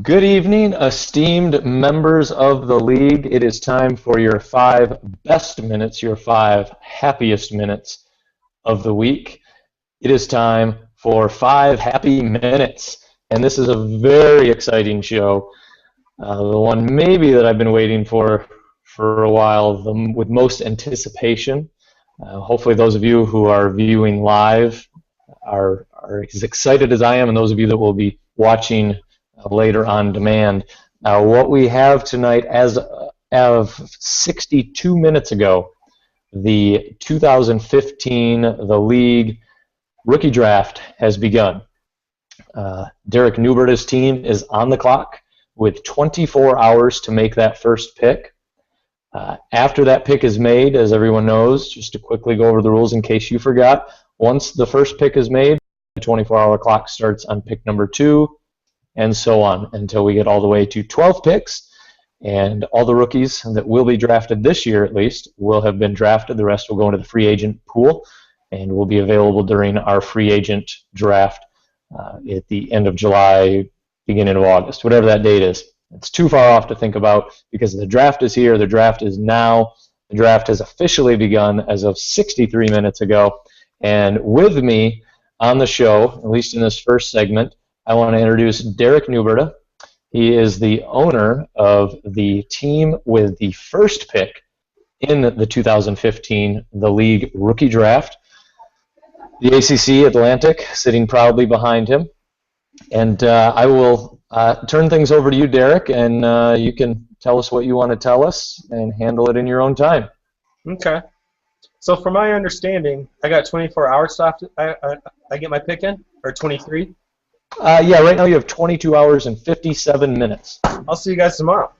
Good evening, esteemed members of the league. It is time for your 5 best minutes, your 5 happiest minutes of the week. It is time for 5 happy minutes, and this is a very exciting show. The one maybe that I've been waiting for a while, with most anticipation. Hopefully, those of you who are viewing live are as excited as I am, and those of you that will be watching later on demand. What we have tonight, as of 62 minutes ago, the 2015 The League rookie draft has begun. Derek Newberta's team is on the clock with 24 hours to make that first pick. After that pick is made, as everyone knows, just to quickly go over the rules in case you forgot, once the first pick is made, the 24-hour clock starts on pick number 2, and so on until we get all the way to 12 picks, and all the rookies that will be drafted this year at least will have been drafted. The rest will go into the free agent pool and will be available during our free agent draft at the end of July, beginning of August, whatever that date is. It's too far off to think about because the draft is here, the draft is now, the draft has officially begun as of 63 minutes ago, and with me on the show, at least in this first segment, I want to introduce Derek Newberta. He is the owner of the team with the first pick in the 2015 The League Rookie Draft. The ACC Atlantic sitting proudly behind him. And I will turn things over to you, Derek, and you can tell us what you want to tell us and handle it in your own time. Okay. So from my understanding, I got 24 hours after I get my pick in, or 23? Yeah, right now you have 22 hours and 57 minutes. I'll see you guys tomorrow.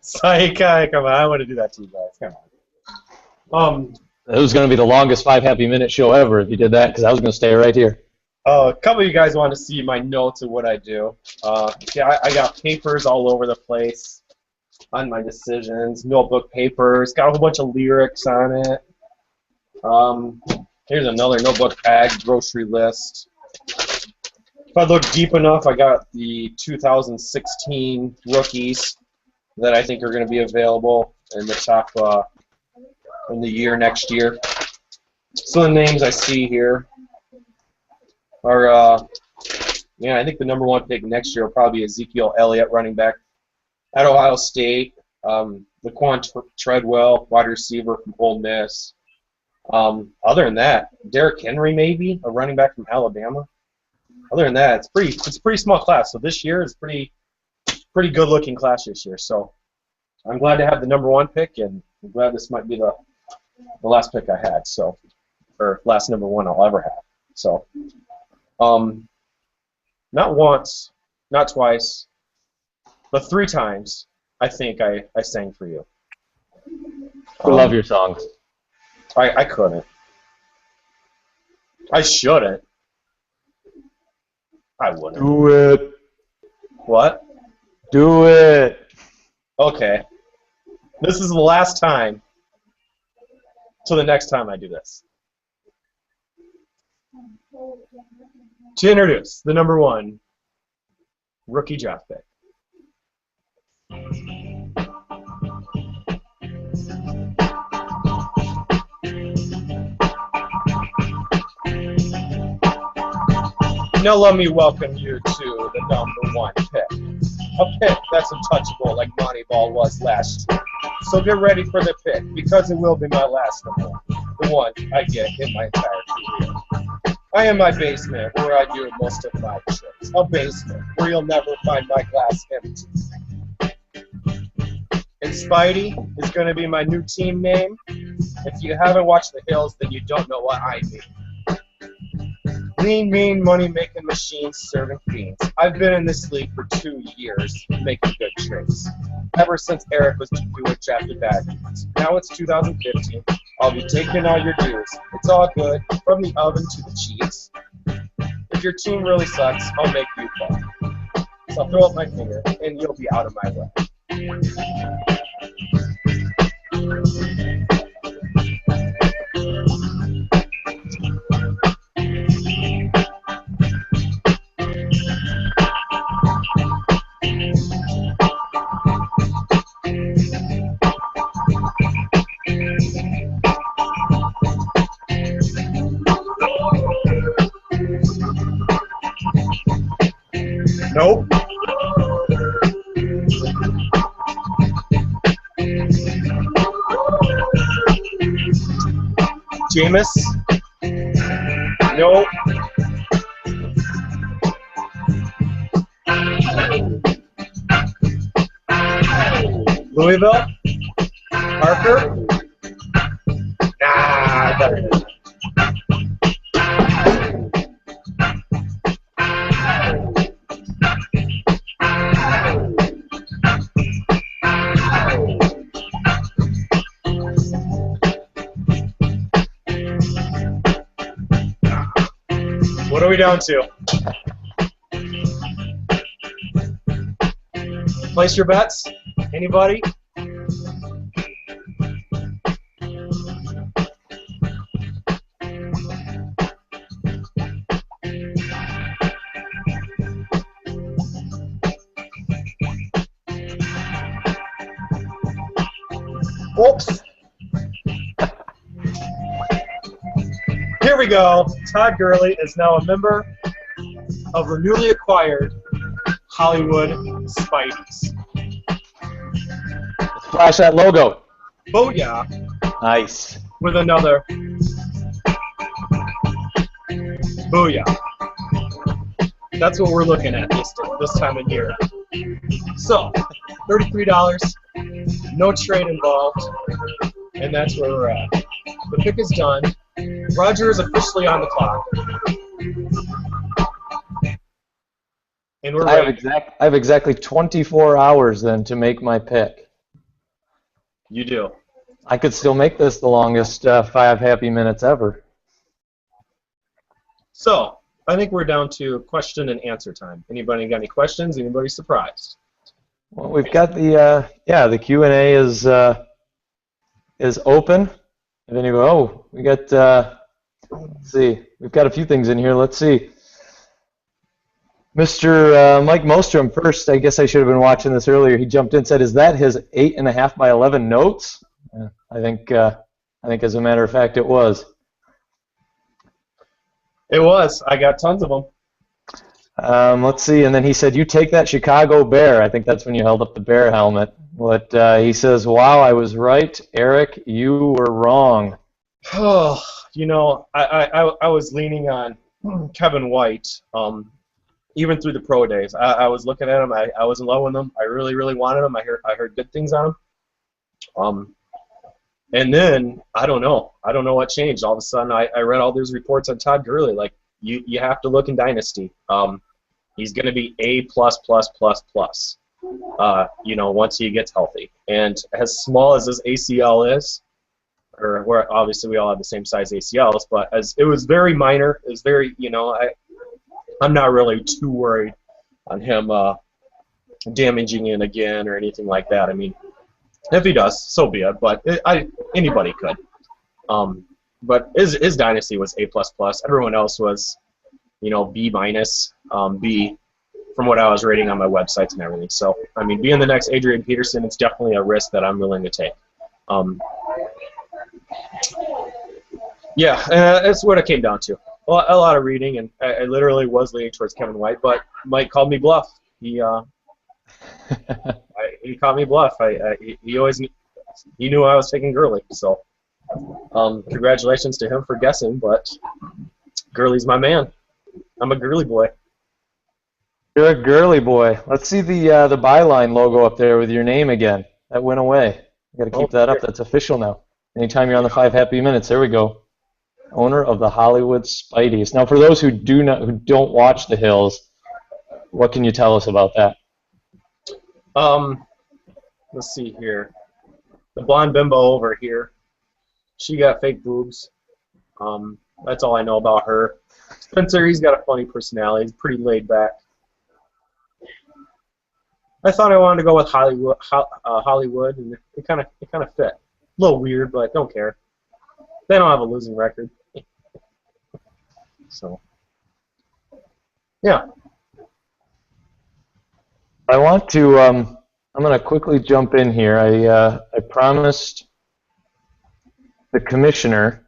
Psych, come on, I want to do that to you guys. Come on. It was going to be the longest 5 happy minute show ever if you did that, because I was going to stay right here. A couple of you guys want to see my notes of what I do. Yeah, I got papers all over the place on my decisions, notebook papers, got a whole bunch of lyrics on it. Here's another notebook bag, grocery list. If I look deep enough, I got the 2016 rookies that I think are going to be available in the top in the year next year. So the names I see here are, yeah, I think the #1 pick next year will probably be Ezekiel Elliott, running back at Ohio State. Laquan Treadwell, wide receiver from Ole Miss. Other than that, Derrick Henry maybe, a running back from Alabama. Other than that, it's a pretty small class. So this year is pretty good looking class this year. So I'm glad to have the #1 pick, and I'm glad this might be the last pick I had. So, or last #1 I'll ever have. So, not once, not twice, but 3 times I think I sang for you. We love your songs. I couldn't. I shouldn't. I wouldn't. Do it. What? Do it. Okay. This is the last time till the next time I do this. To introduce the #1 rookie draft pick. Now let me welcome you to the #1 pick. A pick that's untouchable like Moneyball was last year. So get ready for the pick, because it will be my last #1. The one I get in my entire career. I am my basement, where I do most of my tricks. A basement where you'll never find my glass empty. And Spidey is going to be my new team name. If you haven't watched The Hills, then you don't know what I mean. Lean, mean, money-making machines serving fiends. I've been in this league for 2 years, making good trades. Ever since Eric was doing drafted bad dudes. Now it's 2015. I'll be taking all your dues. It's all good, from the oven to the cheese. If your team really sucks, I'll make you fall. So I'll throw up my finger, and you'll be out of my way. Nope. Jameis? Nope. Louisville? Parker? Nah, better. What are we down to? Place your bets? Anybody? Oops. Here we go. Todd Gurley is now a member of the newly acquired Hollywood Spideys. Let's flash that logo. Booyah. Nice. With another booyah. That's what we're looking at this time of year. So, $33, no trade involved, and that's where we're at. The pick is done. Roger is officially on the clock. And we're ready. I have exactly 24 hours then to make my pick. You do. I could still make this the longest 5 happy minutes ever. So, I think we're down to question and answer time. Anybody got any questions? Anybody surprised? Well, we've got the Q&A is open. And then you go, oh, we got let's see, we've got a few things in here. Let's see. Mr. Mike Mostrom first. I guess I should have been watching this earlier. He jumped in and said, "Is that his 8.5 by 11 notes?" I think as a matter of fact, it was. It was. I got tons of them. Let's see. And then he said, "You take that Chicago Bear." I think that's when you held up the Bear helmet. But he says, "Wow, I was right, Eric. You were wrong." Oh, you know, I was leaning on Kevin White. Even through the pro days, I was looking at him. I was in love with him. I really, really wanted him. I heard good things on him. And then I don't know what changed. All of a sudden, I read all these reports on Todd Gurley. Like you have to look in Dynasty. He's going to be A++++. You know, once he gets healthy. And as small as his ACL is, or where obviously we all have the same size ACLs, but as it was very minor. It was very, you know, I'm not really too worried on him damaging it again or anything like that. I mean, if he does, so be it. But anybody could. But his dynasty was A++. Everyone else was, you know, B-, B, from what I was rating on my websites and everything. So, I mean, being the next Adrian Peterson, it's definitely a risk that I'm willing to take. Yeah, that's what it came down to. Well, a lot of reading, and I literally was leaning towards Kevin White, but Mike called me bluff. He called me bluff. He always he knew I was taking Gurley. So, congratulations to him for guessing. But Gurley's my man. I'm a Gurley boy. You're a Gurley boy. Let's see the byline logo up there with your name again. That went away. You got to keep that up. That's official now. Anytime you're on the 5 happy minutes, there we go. Owner of the Hollywood Spideys. Now, for those who don't watch the Hills, what can you tell us about that? Let's see here. The blonde bimbo over here. She got fake boobs. That's all I know about her. Spencer, he's got a funny personality. He's pretty laid back. I thought I wanted to go with Hollywood, and it kind of fit. A little weird, but don't care. They don't have a losing record. So, yeah. I want to. I'm going to quickly jump in here. I promised the commissioner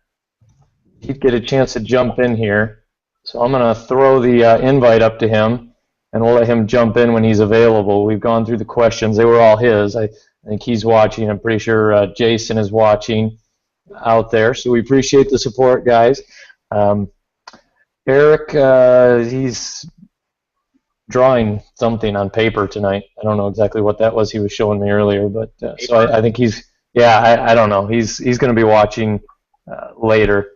he'd get a chance to jump in here, so I'm going to throw the invite up to him. and we'll let him jump in when he's available. We've gone through the questions. They were all his. I think he's watching. I'm pretty sure Jason is watching out there. So we appreciate the support, guys. Eric, he's drawing something on paper tonight. I don't know exactly what that was he was showing me earlier, but so I think he's, yeah, I don't know. He's going to be watching later.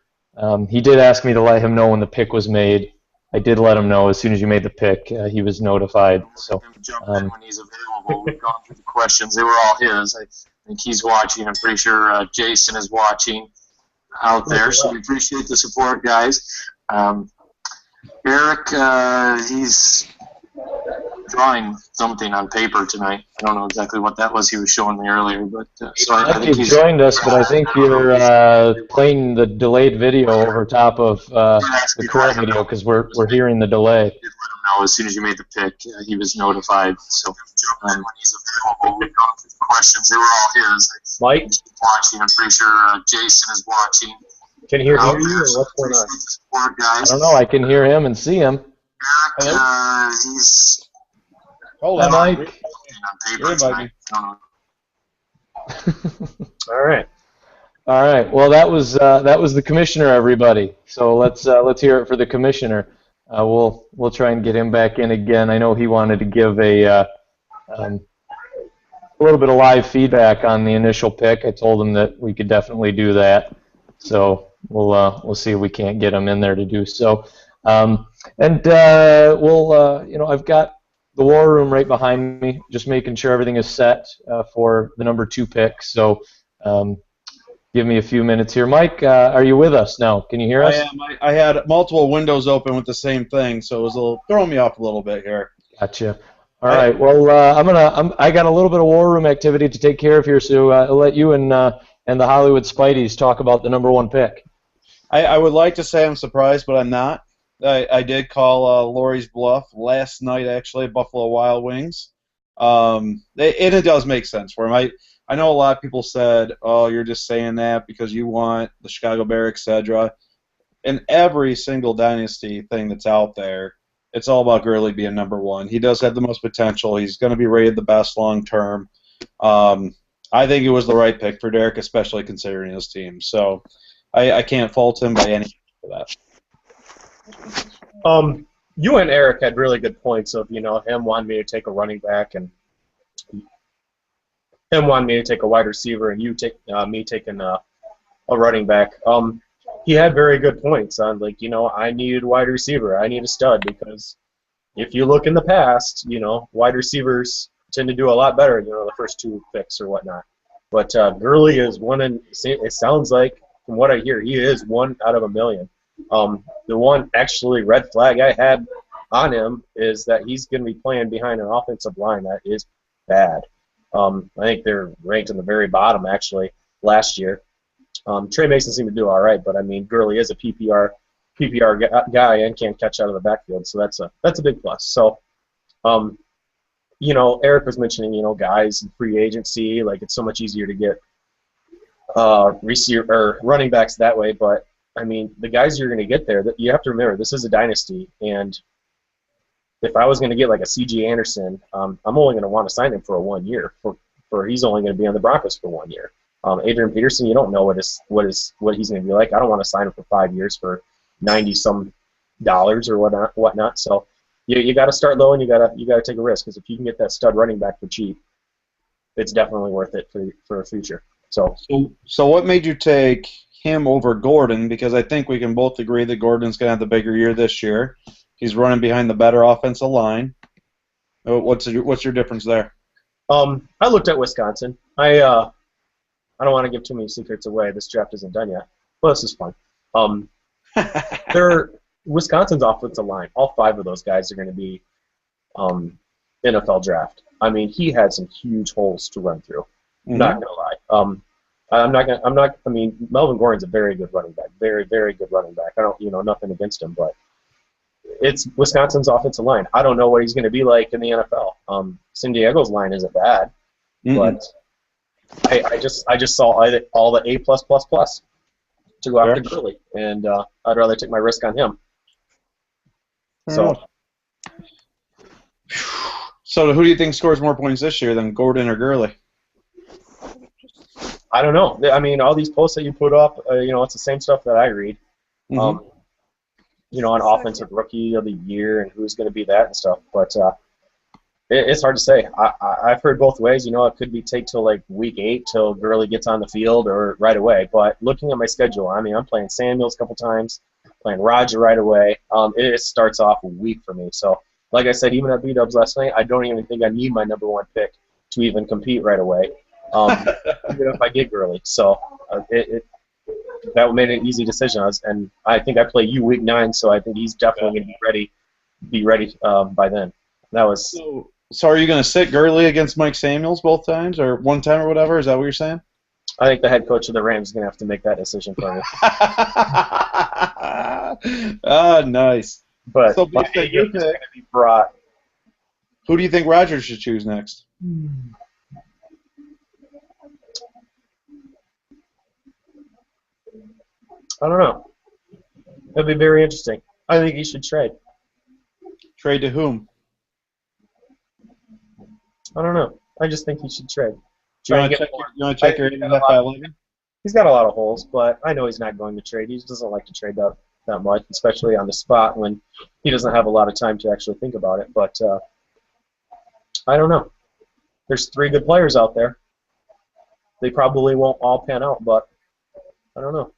He did ask me to let him know when the pick was made. I did let him know as soon as you made the pick. He was notified. So jump in when he's available. We've gone through the questions. They were all his. I think he's watching. I'm pretty sure Jason is watching out there. So we appreciate the support, guys. Eric, he's drawing something on paper tonight. I don't know exactly what that was he was showing me earlier, but so I think he's joined us. But I think you're playing the delayed video over top of the current video because we're hearing the delay. Let him know as soon as you made the pick. He was notified. So when he's available, we've gone through the questions. They were all his. Mike, watching. I'm pretty sure Jason is watching. Can he hear you, or what's going on? I don't know. I can hear him and see him. Eric, he's. Hold on, Mike. All right. All right. Well, that was the commissioner, everybody. So let's hear it for the commissioner. We'll try and get him back in again. I know he wanted to give a little bit of live feedback on the initial pick. I told him that we could definitely do that. So we'll see if we can't get him in there to do so. I've got the war room right behind me, just making sure everything is set for the number 2 pick. So give me a few minutes here. Mike, are you with us now? Can you hear us? I am. I had multiple windows open with the same thing, so it was throwing me off a little bit here. Gotcha. All right. Well, I got a little bit of war room activity to take care of here, so I'll let you and the Hollywood Spideys talk about the number 1 pick. I would like to say I'm surprised, but I'm not. I did call Lori's bluff last night, actually, at Buffalo Wild Wings. And it does make sense for him. I know a lot of people said, oh, you're just saying that because you want the Chicago Bear, etc. In every single dynasty thing that's out there, it's all about Gurley being number 1. He does have the most potential. He's going to be rated the best long term. I think it was the right pick for Derek, especially considering his team. So I can't fault him by any means for that. You and Eric had really good points of, him wanting me to take a running back and him wanting me to take a wide receiver and me taking a running back. He had very good points on, I needed a wide receiver. I need a stud because if you look in the past, wide receivers tend to do a lot better, the first 2 picks or whatnot. But Gurley is one, and it sounds like, from what I hear, he is 1 out of a million. The one actually red flag I had on him is that he's going to be playing behind an offensive line that is bad. I think they're ranked in the very bottom, actually, last year. Trey Mason seemed to do all right, but, Gurley is a PPR guy and can catch out of the backfield, so that's a big plus. So, Eric was mentioning, guys in free agency, it's so much easier to get receiver or running backs that way, but the guys you're going to get there, that you have to remember, this is a dynasty, and if I was going to get a C.J. Anderson, I'm only going to want to sign him for 1 year. For he's only going to be on the Broncos for 1 year. Adrian Peterson, you don't know what he's going to be like. I don't want to sign him for 5 years for $90-some or whatnot. So you got to start low and you got to take a risk, because if you can get that stud running back for cheap, it's definitely worth it for a future. So what made you take him over Gordon? Because I think we can both agree that Gordon's going to have the bigger year this year. He's running behind the better offensive line. What's your difference there? I looked at Wisconsin. I don't want to give too many secrets away. This draft isn't done yet. Well, this is fun. Wisconsin's offensive line, all 5 of those guys are going to be NFL draft. He had some huge holes to run through. Mm-hmm. Not gonna lie. Melvin Gordon's a very good running back. Very, very good running back. I don't, nothing against him, but it's Wisconsin's offensive line. I don't know what he's going to be like in the NFL. San Diego's line isn't bad, but I just saw all the A+++ to go after Gurley, and I'd rather take my risk on him. So So who do you think scores more points this year than Gordon or Gurley? I don't know. I mean, all these posts that you put up, it's the same stuff that I read. Mm-hmm. On offensive rookie of the year and who's going to be that and stuff. But it's hard to say. I've heard both ways. It could be take till like week 8 till Gurley gets on the field or right away. But looking at my schedule, I mean, I'm playing Samuels a couple times, playing Roger right away. It starts off weak for me. So, like I said, even at B-Dubs last night, I don't even think I need my number 1 pick to even compete right away, even if I get Gurley. So that made an easy decision. And I think I play you week 9, so I think he's definitely going to be ready by then. That was. So are you going to sit Gurley against Mike Samuels both times, or one time or whatever? Is that what you're saying? I think the head coach of the Rams is going to have to make that decision for me. Ah, nice. But so my pick is going to be brought. Who do you think Rodgers should choose next? I don't know. That'd be very interesting. I think he should trade. Trade to whom? I don't know. I just think he should trade. You want to check your NFL? He's got a lot of holes, but I know he's not going to trade. He just doesn't like to trade that much, especially on the spot when he doesn't have a lot of time to actually think about it. But I don't know. There's 3 good players out there. They probably won't all pan out, but I don't know.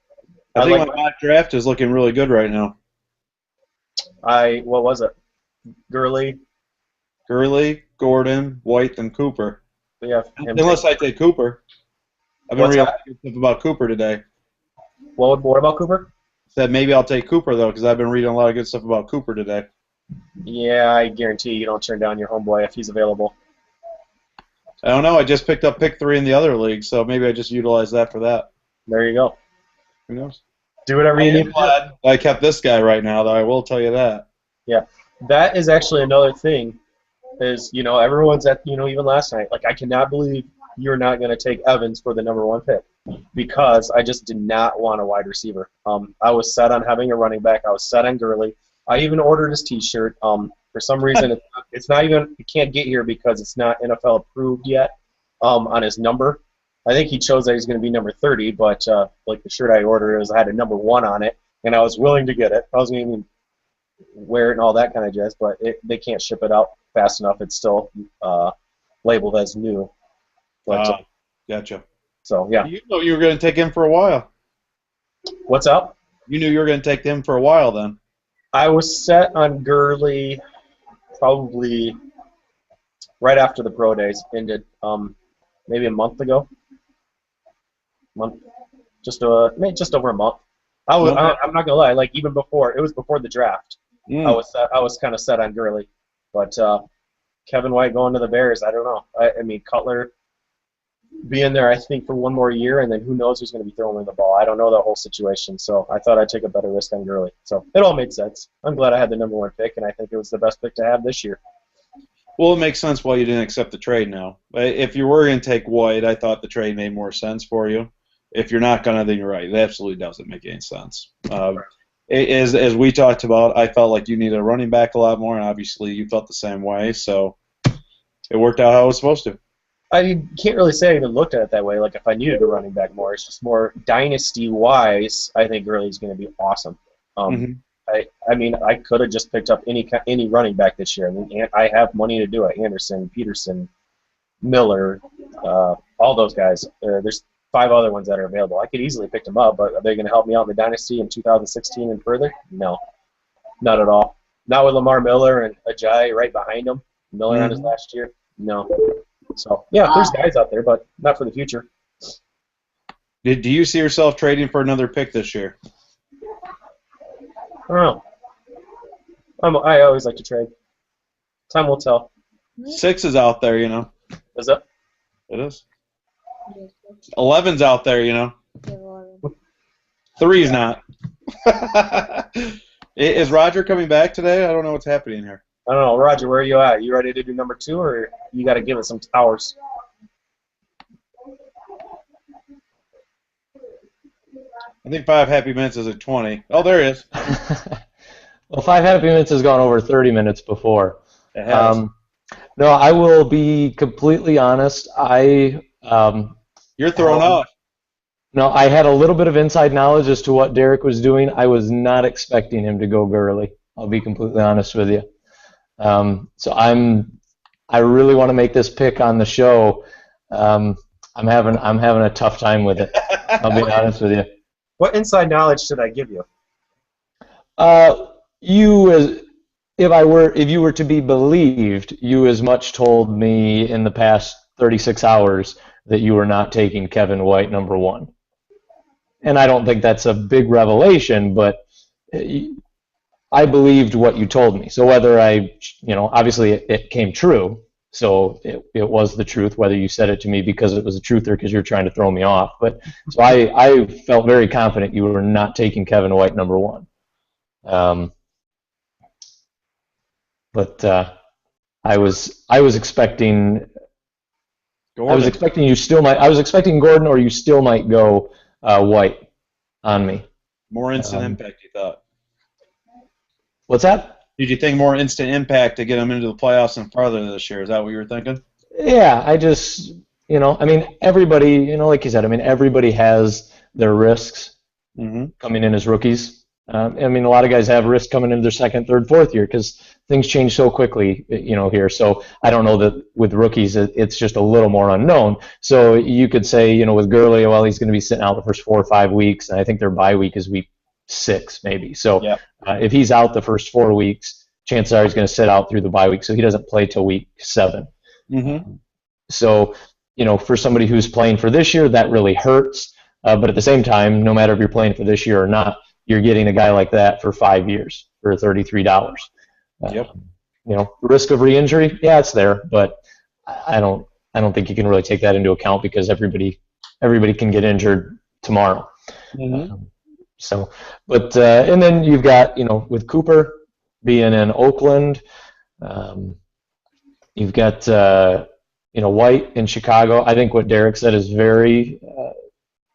I think my mock draft is looking really good right now. What was it? Gurley, Gordon, White, and Cooper. Yeah, unless I take Cooper. I've been reading good stuff about Cooper today. What about Cooper? Said maybe I'll take Cooper, though, because I've been reading a lot of good stuff about Cooper today. Yeah, I guarantee you don't turn down your homeboy if he's available. I don't know. I just picked up pick 3 in the other league, so maybe I just utilize that for that. There you go. Who knows? Do whatever you need. I kept this guy right now, though. I will tell you that. Yeah, that is actually another thing. Is everyone's at even last night. Like, I cannot believe you're not going to take Evans for the number 1 pick, because I just did not want a wide receiver. I was set on having a running back. I was set on Gurley. I even ordered his T-shirt. For some reason, it's not even. It can't get here because it's not NFL approved yet. On his number, I think he chose that he's going to be number 30. But like the shirt I ordered, had a number 1 on it, and I was willing to get it. I was going to even wear it and all that kind of jazz, but they can't ship it out fast enough. It's still labeled as new. But, gotcha. So, yeah. You know you were going to take him for a while. What's up? You knew you were going to take him for a while then. I was set on Gurley probably right after the pro days ended, maybe a month ago. Just over a month. I'm not going to lie, like even before, it was before the draft. I was kind of set on Gurley. But Kevin White going to the Bears, I don't know. I mean, Cutler being there, I think, for 1 more year, and then who knows who's going to be throwing the ball. I don't know the whole situation, so I thought I'd take a better risk on Gurley. So it all made sense. I'm glad I had the number 1 pick, and I think it was the best pick to have this year. Well, it makes sense why you didn't accept the trade now. If you were going to take White, I thought the trade made more sense for you. If you're not going to, then you're right. It absolutely doesn't make any sense. As we talked about, I felt like you needed a running back a lot more, and obviously you felt the same way, so it worked out how it was supposed to. I can't really say I even looked at it that way, like if I needed a running back more. It's just more dynasty-wise, I think Gurley's going to be awesome. I mean, I could have just picked up any running back this year. I mean, I have money to do it. Anderson, Peterson, Miller, all those guys. There's 5 other ones that are available. I could easily pick them up, but are they going to help me out in the dynasty in 2016 and further? No, not at all. Not with Lamar Miller and Ajayi right behind him. Miller on his last year. No. So, yeah, there's guys out there, but not for the future. Do you see yourself trading for another pick this year? I don't know. I always like to trade. Time will tell. 6 is out there, you know. Is it? It is. 11's out there, you know. 3's not. Is Roger coming back today? I don't know what's happening here. I don't know. Roger, where are you at? You ready to do number 2, or you got to give it some hours? I think 5 happy minutes is at 20. Oh, there he is. Well, 5 happy minutes has gone over 30 minutes before. It has. No, I will be completely honest. You're thrown off. No, I had a little bit of inside knowledge as to what Derek was doing. I was not expecting him to go Gurley. I'll be completely honest with you. So I really want to make this pick on the show. I'm having a tough time with it. I'll be honest with you. What inside knowledge did I give you? You as if you were to be believed, you as much told me in the past 36 hours that you were not taking Kevin White number one. And I don't think that's a big revelation, but I believed what you told me. So whether obviously it came true, so it was the truth, whether you said it to me because it was the truth or because you're trying to throw me off. But so I felt very confident you were not taking Kevin White number one. But I was expecting Gordon. I was expecting you still might I was expecting Gordon, or you still might go White on me. More instant impact, you thought. What's that? Did you think more instant impact to get them into the playoffs and farther this year? Is that what you were thinking? Yeah, I just I mean everybody, like you said, I mean everybody has their risks coming in as rookies. I mean, a lot of guys have risks coming into their second, third, fourth year because things change so quickly, here. So I don't know that with rookies, it's just a little more unknown. So you could say, with Gurley, well, he's going to be sitting out the first 4 or 5 weeks, and I think their bye week is week 6, maybe. So if he's out the first 4 weeks, chances are he's going to sit out through the bye week, so he doesn't play till week 7. So, for somebody who's playing for this year, that really hurts. But at the same time, no matter if you're playing for this year or not, you're getting a guy like that for 5 years for $33. Risk of re-injury, yeah, it's there, but I don't think you can really take that into account because everybody can get injured tomorrow. And then you've got with Cooper being in Oakland, you've got White in Chicago. I think what Derek said is very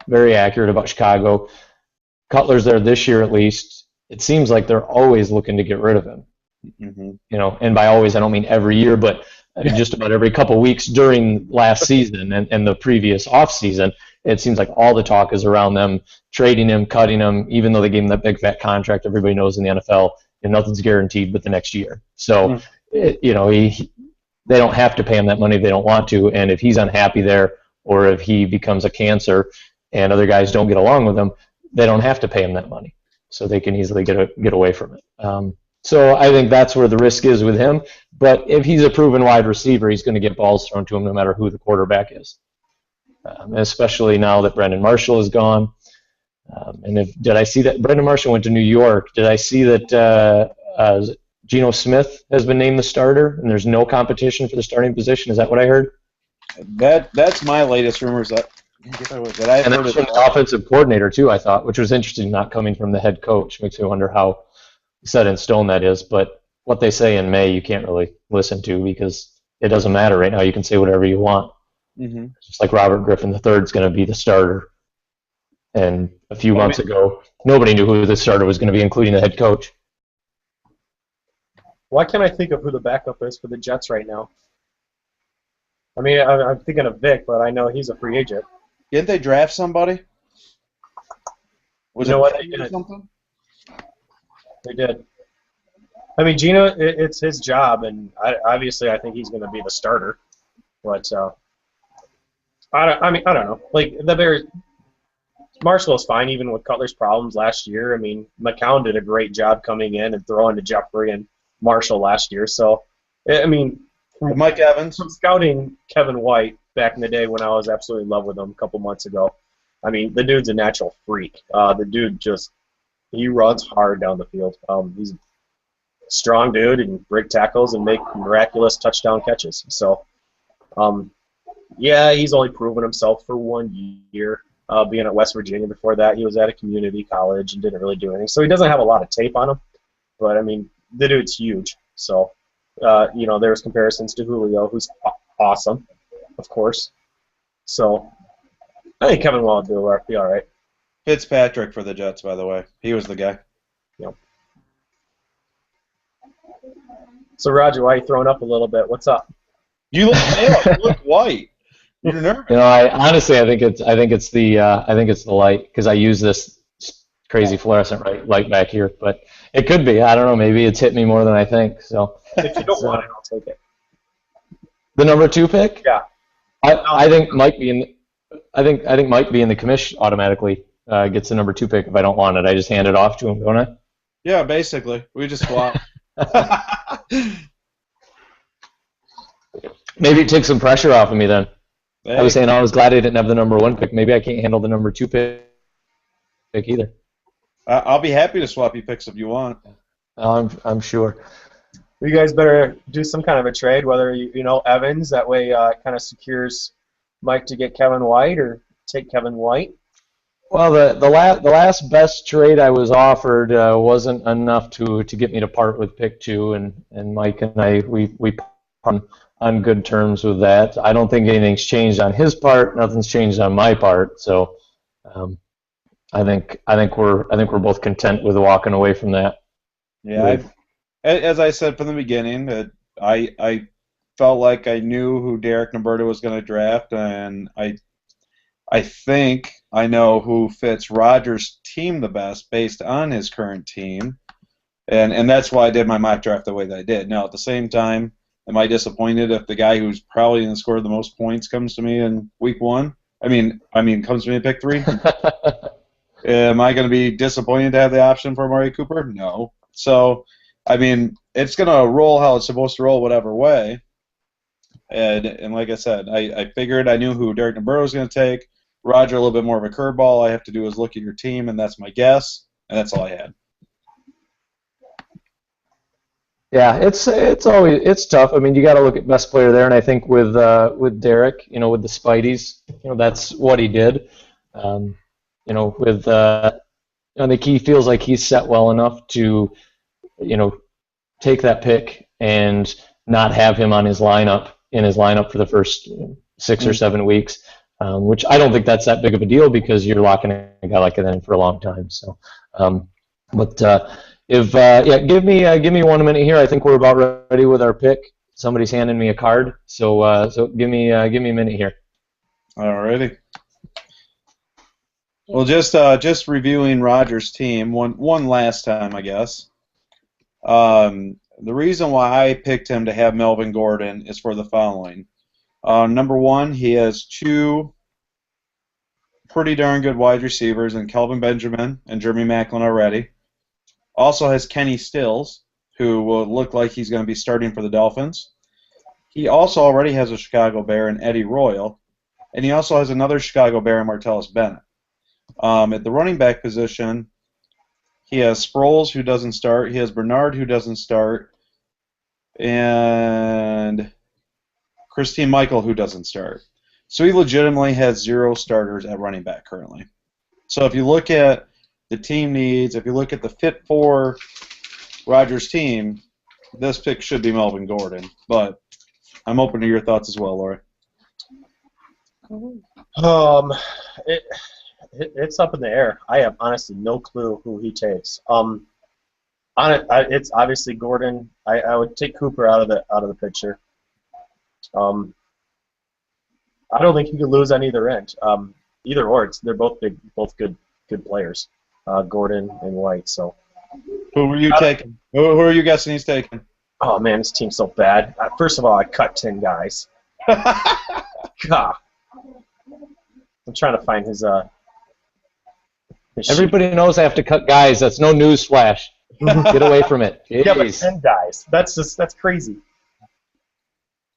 very accurate about Chicago. Cutler's there this year at least. It seems like they're always looking to get rid of him. And by always I don't mean every year, but just about every couple weeks during last season and the previous off season, it seems like all the talk is around them trading him, cutting him, even though they gave him that big fat contract. Everybody knows in the NFL, nothing's guaranteed but the next year. So they don't have to pay him that money if they don't want to, and if he's unhappy there or if he becomes a cancer and other guys don't get along with him, they don't have to pay him that money, so they can easily get away from it. So I think that's where the risk is with him. But if he's a proven wide receiver, he's going to get balls thrown to him no matter who the quarterback is, especially now that Brandon Marshall is gone. Did I see that Brandon Marshall went to New York? Did I see that Geno Smith has been named the starter and there's no competition for the starting position? Is that what I heard? That's my latest rumors that I've and heard that's from the offensive coordinator too, I thought, which was interesting, not coming from the head coach. Makes me wonder how set in stone that is. But what they say in May, you can't really listen to because it doesn't matter right now. You can say whatever you want. Just like Robert Griffin III is going to be the starter. And a few months ago, nobody knew who the starter was going to be, including the head coach. Why can't I think of who the backup is for the Jets right now? I mean, I'm thinking of Vic, but I know he's a free agent. Didn't they draft somebody? Was it what they did? Something? They did. I mean, Geno, it's his job, and obviously I think he's going to be the starter. But I don't know. Like the Bears, Marshall is fine even with Cutler's problems last year. I mean, McCown did a great job coming in and throwing to Jeffrey and Marshall last year. So, I mean, Mike Evans. From scouting Kevin White back in the day when I was absolutely in love with him a couple months ago, I mean, the dude's a natural freak. The dude he runs hard down the field. He's a strong dude and break tackles and make miraculous touchdown catches. So, yeah, he's only proven himself for 1 year. Being at West Virginia before that, he was at a community college and didn't really do anything. So he doesn't have a lot of tape on him. But, I mean, the dude's huge. So, there's comparisons to Julio, who's awesome, of course. So, I think Kevin will be all right. Fitzpatrick for the Jets, by the way. He was the guy. Yep. So, Roger, why are you throwing up a little bit? What's up? You look pale. You look white. You're nervous. You know, I honestly, I think it's the light because I use this crazy fluorescent light back here, but it could be. I don't know. Maybe it's hit me more than I think. So, If you don't so want it, I'll take it. the number 2 pick, Yeah. I think Mike being, I think Mike being the commish automatically gets the number 2 pick if I don't want it. I just hand it off to him, don't I? Yeah, basically. We just swap. Maybe it takes some pressure off of me then. Hey, I was saying I was glad I didn't have the number 1 pick. Maybe I can't handle the number 2 pick either. I'll be happy to swap you picks if you want. I'm sure. You guys better do some kind of a trade, whether you know Evans, that way kind of secures Mike to get Kevin White, or take Kevin White. Well, the last best trade I was offered wasn't enough to get me to part with pick 2, and Mike and I we on good terms with that. I don't think anything's changed on his part. Nothing's changed on my part. So, I think we're both content with walking away from that. Yeah, as I said from the beginning, that I felt like I knew who Derek Naberta was going to draft, and I think I know who fits Rogers' team the best based on his current team, and that's why I did my mock draft the way that I did. Now, at the same time, am I disappointed if the guy who's probably going to score the most points comes to me in week 1? I mean, comes to me in pick 3? Am I going to be disappointed to have the option for Amari Cooper? No. So, I mean, it's going to roll how it's supposed to roll whatever way. And like I said, I figured I knew who Derek Naberta was going to take. Roger, a little bit more of a curveball. All I have to do is look at your team, and that's my guess. And that's all I had. Yeah, it's tough. I mean, you got to look at best player there, and I think with Derek, you know, with the Spideys, you know, that's what he did. You know, with I think he feels like he's set well enough to, you know, take that pick and not have him on his lineup for the first 6 or 7 weeks, which I don't think that's that big of a deal because you're locking a guy like that in for a long time. So, if give me 1 minute here. I think we're about ready with our pick. Somebody's handing me a card, so give me a minute here. Alrighty. Well, just reviewing Rogers' team one last time, I guess. The reason why I picked him to have Melvin Gordon is for the following. Number 1, he has 2 pretty darn good wide receivers in Kelvin Benjamin and Jeremy Maclin already. Also has Kenny Stills, who will look like he's going to be starting for the Dolphins. He also already has a Chicago Bear in Eddie Royal, and he also has another Chicago Bear in Martellus Bennett. At the running back position, he has Sproles, who doesn't start. He has Bernard, who doesn't start. And Christine Michael, who doesn't start. So he legitimately has 0 starters at running back currently. So if you look at the team needs, if you look at the fit for Rogers' team, this pick should be Melvin Gordon. But I'm open to your thoughts as well, Lori. It's up in the air. I have honestly no clue who he takes. It's obviously Gordon. I would take Cooper out of the picture. I don't think you could lose on either end. Either or, they're both good players. Gordon and White. So. Who were you taking? Who are you guessing he's taking? Oh man, this team's so bad. First of all, I cut 10 guys. God. I'm trying to find his Everybody knows I have to cut guys. That's no news flash. Get away from it. Jeez. Yeah, but 10 guys. That's crazy.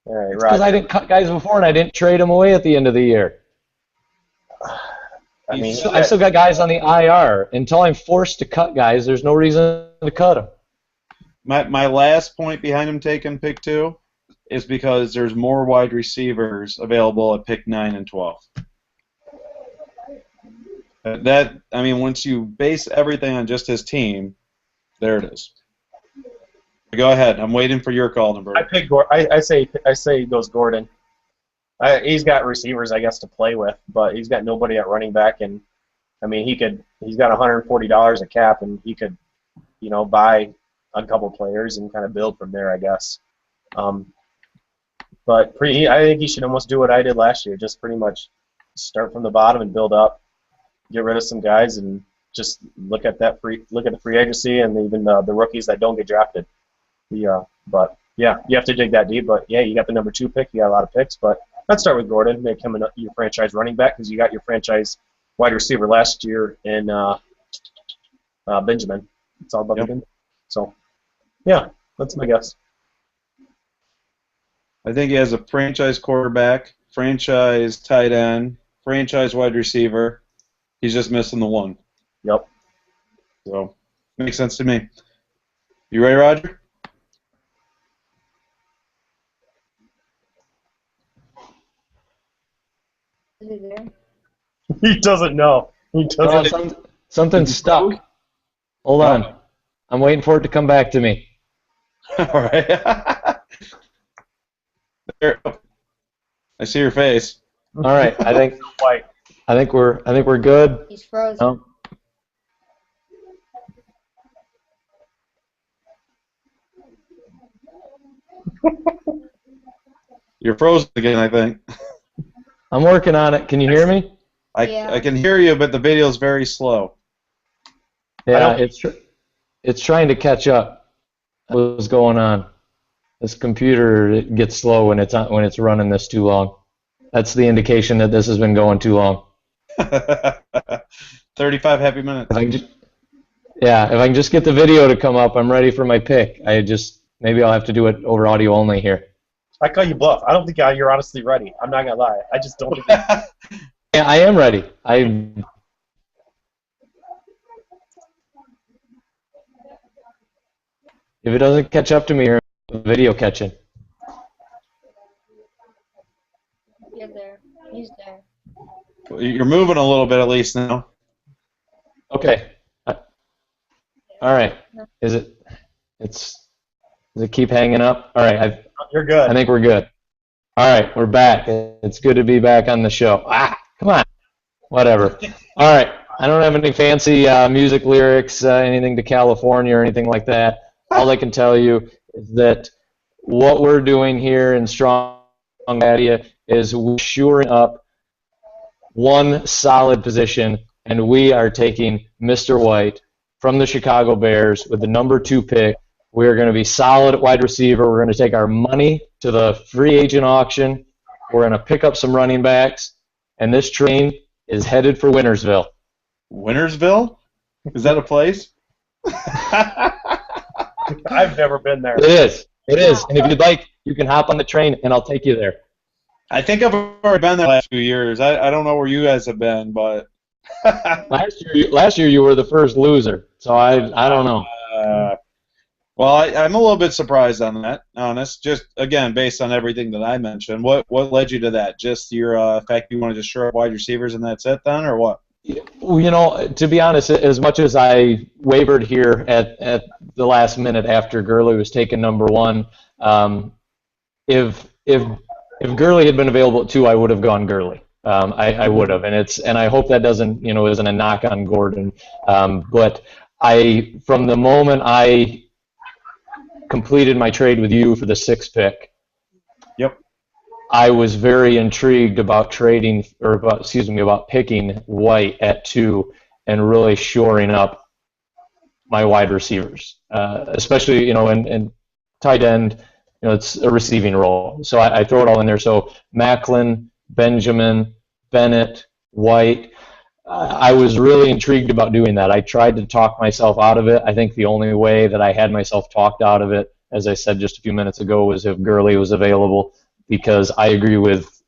All right, because I didn't cut guys before and I didn't trade them away at the end of the year. I mean, I still got guys on the IR. Until I'm forced to cut guys, there's no reason to cut them. My last point behind him taking pick 2 is because there's more wide receivers available at pick 9 and 12. Once you base everything on just his team, there it is. Go ahead. I'm waiting for your call, number. I pick Gordon. I say he goes Gordon. He's got receivers, I guess, to play with, but he's got nobody at running back, and I mean, he's got $140 a cap, and he could, you know, buy a couple players and kind of build from there, I guess. But I think he should almost do what I did last year. Just pretty much start from the bottom and build up. Get rid of some guys and just look at the free agency and even the rookies that don't get drafted. But yeah, you have to dig that deep. But yeah, you got the number 2 pick. You got a lot of picks. But let's start with Gordon. Make him your franchise running back because you got your franchise wide receiver last year in Benjamin. It's all about Benjamin. So yeah, that's my guess. I think he has a franchise quarterback, franchise tight end, franchise wide receiver. He's just missing the one. Yep. So, makes sense to me. You ready, Roger? Is he there? He doesn't know. He doesn't. Something's stuck. Hold on. I'm waiting for it to come back to me. All right. There. I see your face. All right. I think we're good. He's frozen. Oh. You're frozen again, I think. I'm working on it. Can you hear me? I can hear you, but the video's very slow. Yeah, it's trying to catch up. What's going on? This computer, it gets slow when it's running this too long. That's the indication that this has been going too long. 35 happy minutes. If I can just get the video to come up, I'm ready for my pick. Maybe I'll have to do it over audio only here. I call you bluff. I don't think you're honestly ready. I'm not gonna lie. I just don't think. Yeah, I am ready. If it doesn't catch up to me, the video catching. You're there. He's there. You're moving a little bit at least now. Okay. All right. Does it keep hanging up? All right. You're good. I think we're good. All right, we're back. It's good to be back on the show. Come on. Whatever. All right. I don't have any fancy music lyrics, anything to California or anything like that. All I can tell you is that what we're doing here in Strong Media is we're shoring up one solid position, and we are taking Mr. White from the Chicago Bears with the number 2 pick. We're going to be solid at wide receiver. We're going to take our money to the free agent auction. We're going to pick up some running backs, and this train is headed for Wintersville. Wintersville? Is that a place? I've never been there. It is. It is. And if you'd like, you can hop on the train, and I'll take you there. I think I've already been there the last few years. I don't know where you guys have been, but last year you were the first loser, so I don't know. Well, I'm a little bit surprised on that, honest. Just, again, based on everything that I mentioned. What led you to that? Just your fact you want to just shore up wide receivers and that's it then, or what? Well, to be honest, as much as I wavered here at the last minute after Gurley was taken number 1, if Gurley had been available at 2, I would have gone Gurley. I would have, and I hope that isn't a knock on Gordon. But from the moment I completed my trade with you for the 6th pick, yep, I was very intrigued about about picking White at 2 and really shoring up my wide receivers, especially in tight end. It's a receiving role, so I throw it all in there. So Macklin, Benjamin, Bennett, White. I was really intrigued about doing that. I tried to talk myself out of it. I think the only way that I had myself talked out of it, as I said just a few minutes ago, was if Gurley was available, because I agree with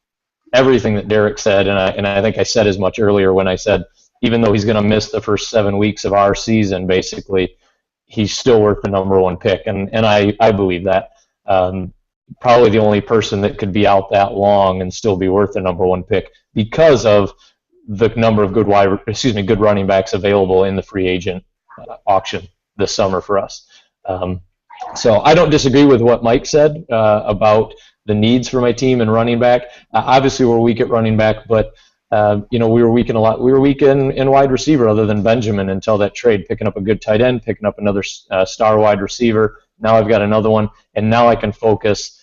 everything that Derek said, and I think I said as much earlier when I said even though he's going to miss the first 7 weeks of our season, basically, he's still worth the number 1 pick, and I believe that. Probably the only person that could be out that long and still be worth the number 1 pick because of the number of good running backs available in the free agent auction this summer for us. So I don't disagree with what Mike said about the needs for my team and running back. Obviously, we're weak at running back, but we were weak in a lot. We were weak in wide receiver, other than Benjamin, until that trade, picking up a good tight end, picking up another star wide receiver. Now I've got another one, and now I can focus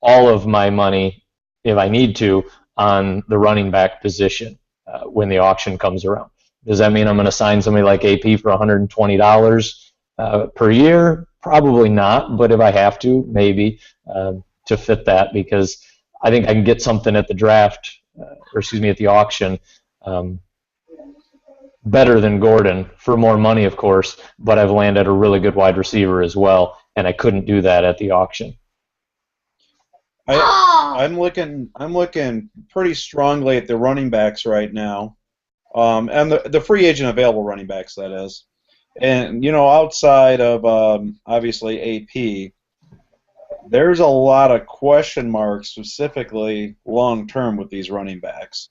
all of my money, if I need to, on the running back position when the auction comes around. Does that mean I'm going to sign somebody like AP for $120 per year? Probably not, but if I have to, maybe to fit that, because I think I can get something at the draft, at the auction, better than Gordon for more money, of course, but I've landed a really good wide receiver as well, and I couldn't do that at the auction. I'm looking pretty strongly at the running backs right now, and the free agent available running backs, that is. And outside of obviously AP, there's a lot of question marks, specifically long term, with these running backs.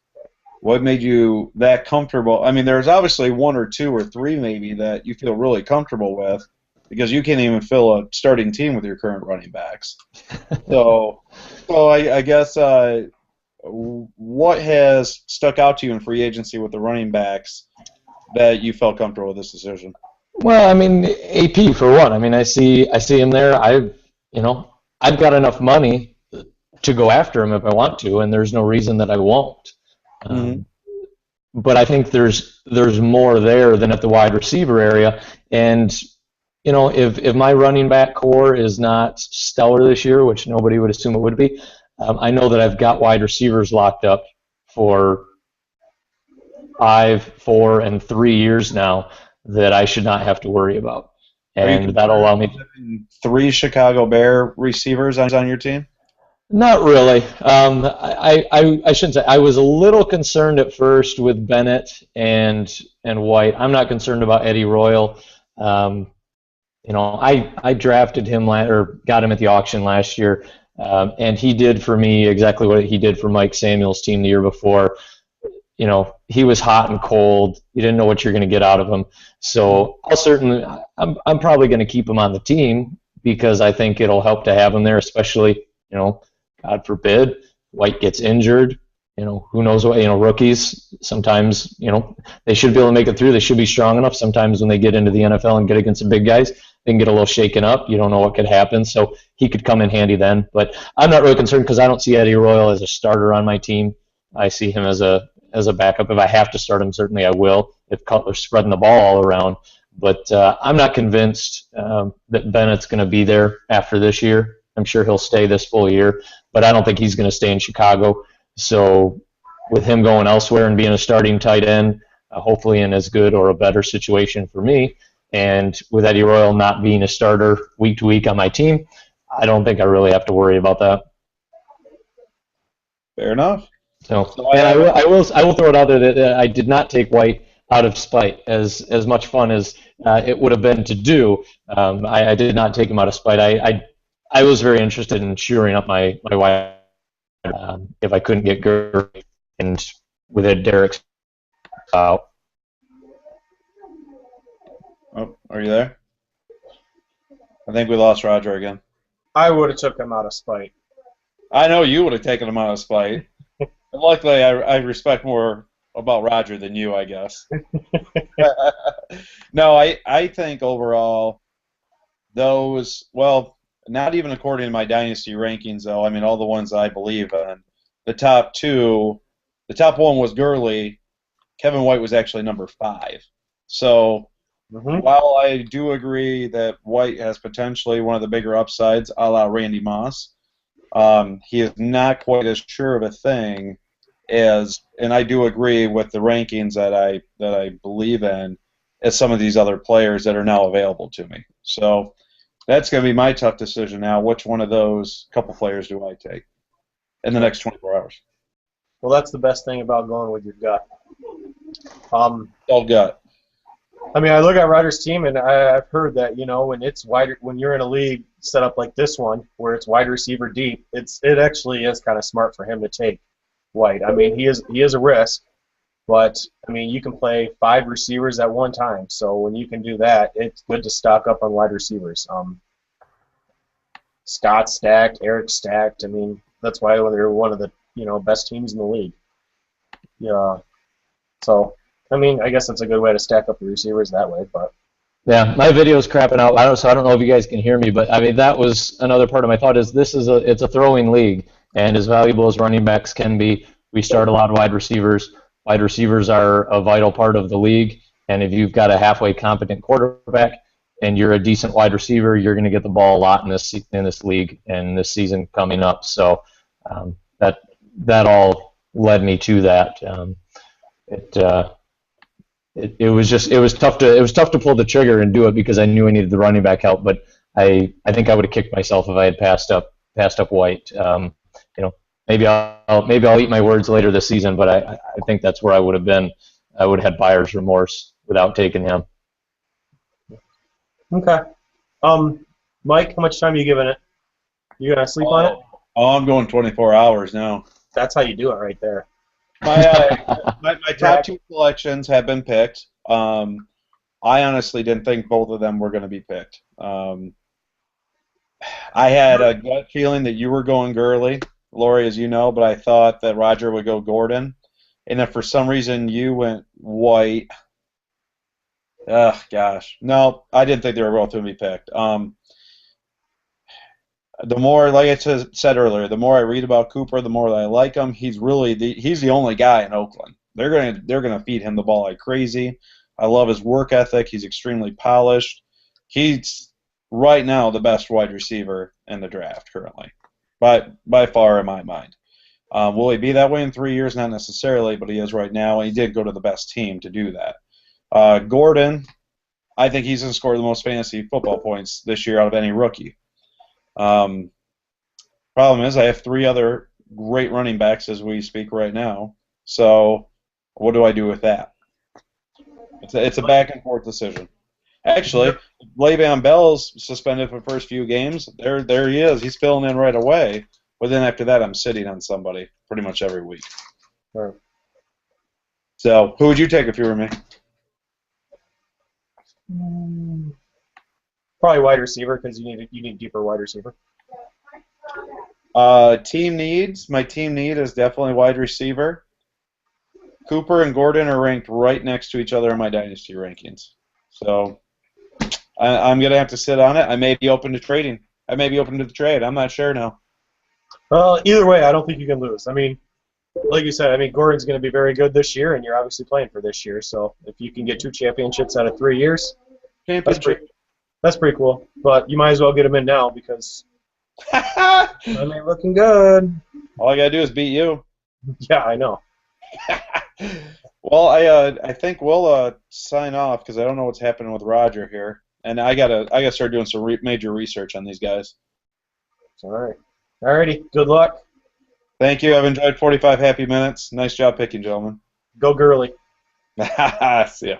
What made you that comfortable? I mean, there's obviously one or two or three maybe that you feel really comfortable with, because you can't even fill a starting team with your current running backs. So I guess what has stuck out to you in free agency with the running backs that you felt comfortable with this decision? Well, I mean, AP for one. I mean, I see him there. I've got enough money to go after him if I want to, and there's no reason that I won't. But I think there's more there than at the wide receiver area. And if my running back core is not stellar this year, which nobody would assume it would be, I know that I've got wide receivers locked up for 5, 4, and 3 years now that I should not have to worry about. And that'll allow me 3 Chicago Bear receivers on your team? Not really. I shouldn't say. I was a little concerned at first with Bennett and White. I'm not concerned about Eddie Royal. I drafted him or got him at the auction last year, and he did for me exactly what he did for Mike Samuel's team the year before. He was hot and cold. You didn't know what you're going to get out of him. So I'm probably going to keep him on the team, because I think it'll help to have him there, especially, God forbid, White gets injured. Who knows what, rookies, sometimes, they should be able to make it through. They should be strong enough. Sometimes when they get into the NFL and get against the big guys, they can get a little shaken up. You don't know what could happen. So he could come in handy then. But I'm not really concerned, because I don't see Eddie Royal as a starter on my team. I see him as a backup. If I have to start him, certainly I will, if Cutler's spreading the ball all around. But I'm not convinced that Bennett's going to be there after this year. I'm sure he'll stay this full year, but I don't think he's going to stay in Chicago. So with him going elsewhere and being a starting tight end, hopefully in as good or a better situation for me, and with Eddie Royal not being a starter week to week on my team, I don't think I really have to worry about that. Fair enough. So, and I will throw it out there that I did not take White out of spite. As much fun as it would have been to do, I did not take him out of spite. I was very interested in shoring up my wide if I couldn't get Gurley, and with Ed Derrick's out. Oh, are you there? I think we lost Roger again. I would have took him out of spite. I know you would have taken him out of spite. Luckily, I respect more about Roger than you, I guess. No, I think overall those, well, not even according to my dynasty rankings, though. I mean, all the ones I believe in. The top one was Gurley. Kevin White was actually number 5. So while I do agree that White has potentially one of the bigger upsides, a la Randy Moss, he is not quite as sure of a thing as, and I do agree with the rankings that I believe in, as some of these other players that are now available to me. So that's going to be my tough decision now. Which one of those couple players do I take in the next 24 hours? Well, that's the best thing about going with your gut. All gut. I mean, I look at Ryder's team, and I've heard that when you're in a league set up like this one, where it's wide receiver deep, it actually is kind of smart for him to take White. I mean, he is a risk, but I mean, you can play 5 receivers at one time. So when you can do that, it's good to stock up on wide receivers. Scott stacked, Eric stacked. I mean, that's why they're one of the best teams in the league. Yeah. So I mean, I guess that's a good way to stack up the receivers that way, but Yeah, my video's crapping out. So I don't know if you guys can hear me, but I mean that was another part of my thought is it's a throwing league, and as valuable as running backs can be, we start a lot of wide receivers. Wide receivers are a vital part of the league, and if you've got a halfway competent quarterback and you're a decent wide receiver, you're going to get the ball a lot in this league and this season coming up. So that all led me to that. It it was just it was tough to pull the trigger and do it because I knew I needed the running back help. But I think I would have kicked myself if I had passed up White. You know, maybe I'll eat my words later this season, but I think that's where I would have been. I would have had buyer's remorse without taking him. Okay. Mike, how much time are you giving it? You gonna sleep on it? Oh, I'm going 24 hours now. That's how you do it right there. My top two selections have been picked. I honestly didn't think both of them were going to be picked. I had a gut feeling that you were going Gurley, Lori, as you know, but I thought that Roger would go Gordon. And if for some reason you went White, gosh. No, I didn't think they were both going to be picked. The more, like I said earlier, the more I read about Cooper, the more that I like him. He's the only guy in Oakland. They're gonna feed him the ball like crazy. I love his work ethic. He's extremely polished. He's right now the best wide receiver in the draft currently, by far in my mind. Will he be that way in 3 years? Not necessarily, but he is right now. And he did go to the best team to do that. Gordon, I think he's gonna score the most fantasy football points this year out of any rookie. Problem is, I have three other great running backs as we speak right now. So, what do I do with that? It's a back and forth decision. Actually, Le'Veon Bell's suspended for the first few games. There he is. He's filling in right away. But then after that, I'm sitting on somebody pretty much every week. Right. So, who would you take if you were me? Probably wide receiver because you need deeper wide receiver. Team needs. My team need is definitely wide receiver. Cooper and Gordon are ranked right next to each other in my dynasty rankings. So I'm going to have to sit on it. I may be open to trading. I may be open to the trade. I'm not sure now. Well, either way, I don't think you can lose. I mean, like you said, Gordon's going to be very good this year, and you're obviously playing for this year. So if you can get 2 championships out of 3 years, that's pretty cool. But you might as well get him in now because looking good. All I got to do is beat you. Yeah, I know. Well, I think we'll sign off because I don't know what's happening with Roger here, and I gotta start doing some major research on these guys. All right. Alrighty. Good luck. Thank you. I've enjoyed 45 happy minutes. Nice job picking, gentlemen. Go Gurley. See ya.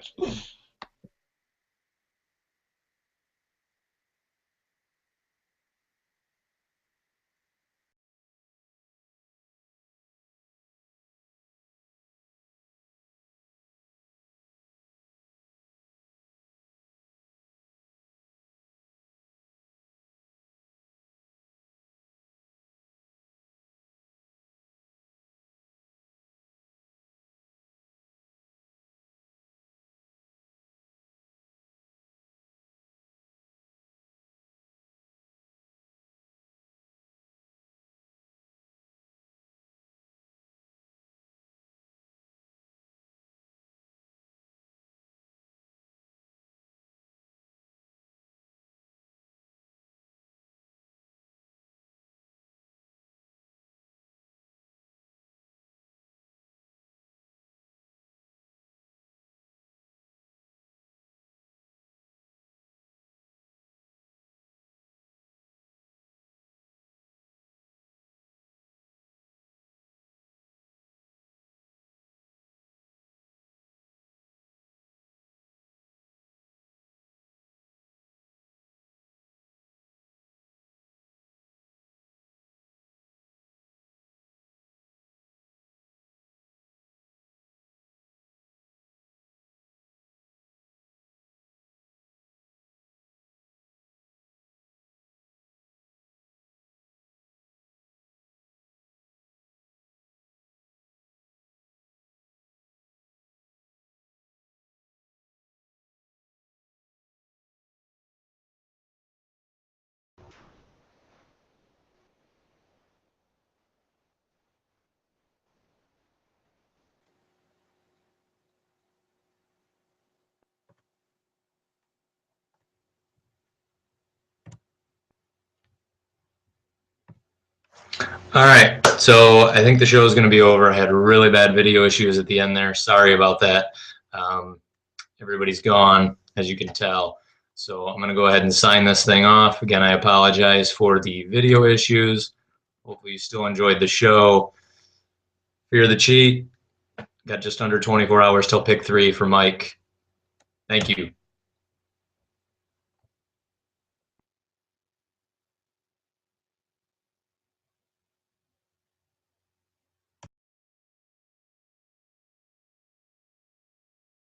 All right, so I think the show is going to be over. I had really bad video issues at the end there. Sorry about that. Everybody's gone, as you can tell. So I'm going to go ahead and sign this thing off. Again, I apologize for the video issues. Hopefully you still enjoyed the show. Fear the cheat. Got just under 24 hours till pick 3 for Mike. Thank you.